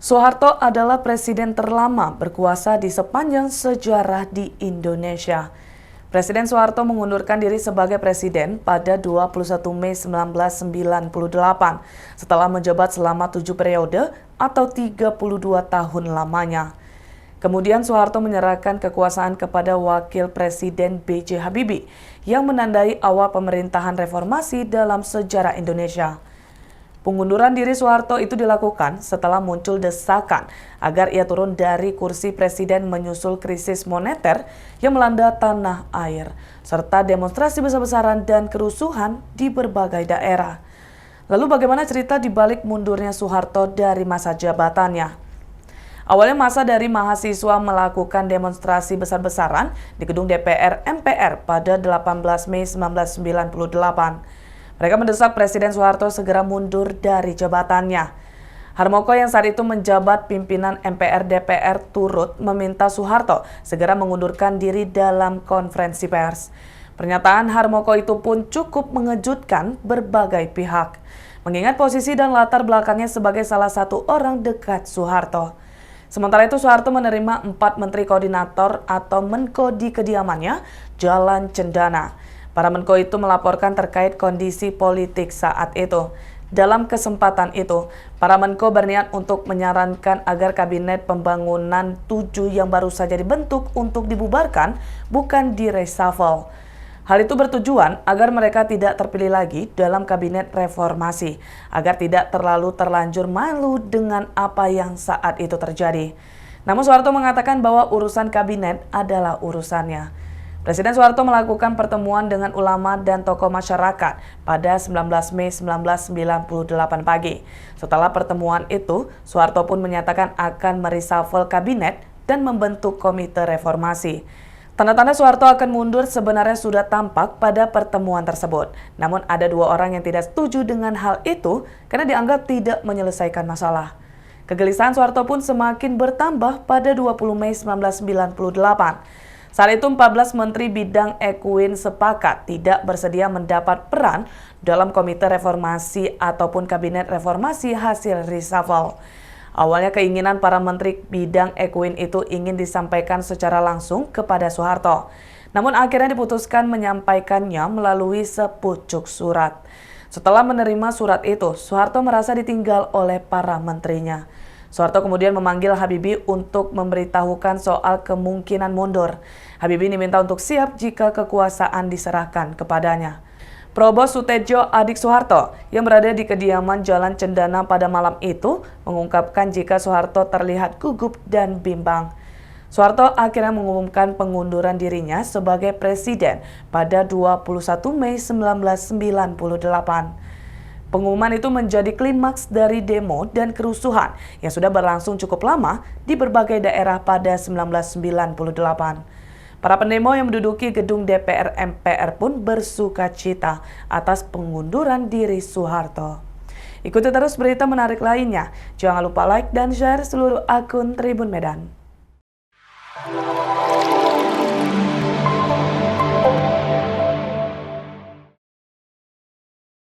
Soeharto adalah presiden terlama berkuasa di sepanjang sejarah di Indonesia. Presiden Soeharto mengundurkan diri sebagai presiden pada 21 Mei 1998 setelah menjabat selama 7 periode atau 32 tahun lamanya. Kemudian Soeharto menyerahkan kekuasaan kepada Wakil Presiden B.J. Habibie yang menandai awal pemerintahan reformasi dalam sejarah Indonesia. Pengunduran diri Soeharto itu dilakukan setelah muncul desakan agar ia turun dari kursi presiden menyusul krisis moneter yang melanda tanah air, serta demonstrasi besar-besaran dan kerusuhan di berbagai daerah. Lalu bagaimana cerita di balik mundurnya Soeharto dari masa jabatannya? Awalnya masa dari mahasiswa melakukan demonstrasi besar-besaran di gedung DPR MPR pada 18 Mei 1998. Mereka mendesak Presiden Soeharto segera mundur dari jabatannya. Harmoko yang saat itu menjabat pimpinan MPR DPR turut meminta Soeharto segera mengundurkan diri dalam konferensi pers. Pernyataan Harmoko itu pun cukup mengejutkan berbagai pihak, mengingat posisi dan latar belakangnya sebagai salah satu orang dekat Soeharto. Sementara itu Soeharto menerima 4 menteri koordinator atau Menko di kediamannya, Jalan Cendana. Para Menko itu melaporkan terkait kondisi politik saat itu. Dalam kesempatan itu, para Menko berniat untuk menyarankan agar Kabinet Pembangunan 7 yang baru saja dibentuk untuk dibubarkan, bukan di-reshuffle. Hal itu bertujuan agar mereka tidak terpilih lagi dalam Kabinet Reformasi, agar tidak terlalu terlanjur malu dengan apa yang saat itu terjadi. Namun Soeharto mengatakan bahwa urusan kabinet adalah urusannya. Presiden Soeharto melakukan pertemuan dengan ulama dan tokoh masyarakat pada 19 Mei 1998 pagi. Setelah pertemuan itu, Soeharto pun menyatakan akan mereshuffle kabinet dan membentuk komite reformasi. Tanda-tanda Soeharto akan mundur sebenarnya sudah tampak pada pertemuan tersebut. Namun ada 2 orang yang tidak setuju dengan hal itu karena dianggap tidak menyelesaikan masalah. Kegelisahan Soeharto pun semakin bertambah pada 20 Mei 1998. Saat itu 14 menteri bidang Ekuin sepakat tidak bersedia mendapat peran dalam komite reformasi ataupun kabinet reformasi hasil reshuffle. Awalnya keinginan para menteri bidang Ekuin itu ingin disampaikan secara langsung kepada Soeharto. Namun akhirnya diputuskan menyampaikannya melalui sepucuk surat. Setelah menerima surat itu, Soeharto merasa ditinggal oleh para menterinya. Soeharto kemudian memanggil Habibie untuk memberitahukan soal kemungkinan mundur. Habibie diminta untuk siap jika kekuasaan diserahkan kepadanya. Probo Sutedjo, adik Soeharto, yang berada di kediaman Jalan Cendana pada malam itu, mengungkapkan jika Soeharto terlihat gugup dan bimbang. Soeharto akhirnya mengumumkan pengunduran dirinya sebagai presiden pada 21 Mei 1998. Pengumuman itu menjadi klimaks dari demo dan kerusuhan yang sudah berlangsung cukup lama di berbagai daerah pada 1998. Para pendemo yang menduduki gedung DPR MPR pun bersukacita atas pengunduran diri Soeharto. Ikuti terus berita menarik lainnya. Jangan lupa like dan share seluruh akun Tribun Medan.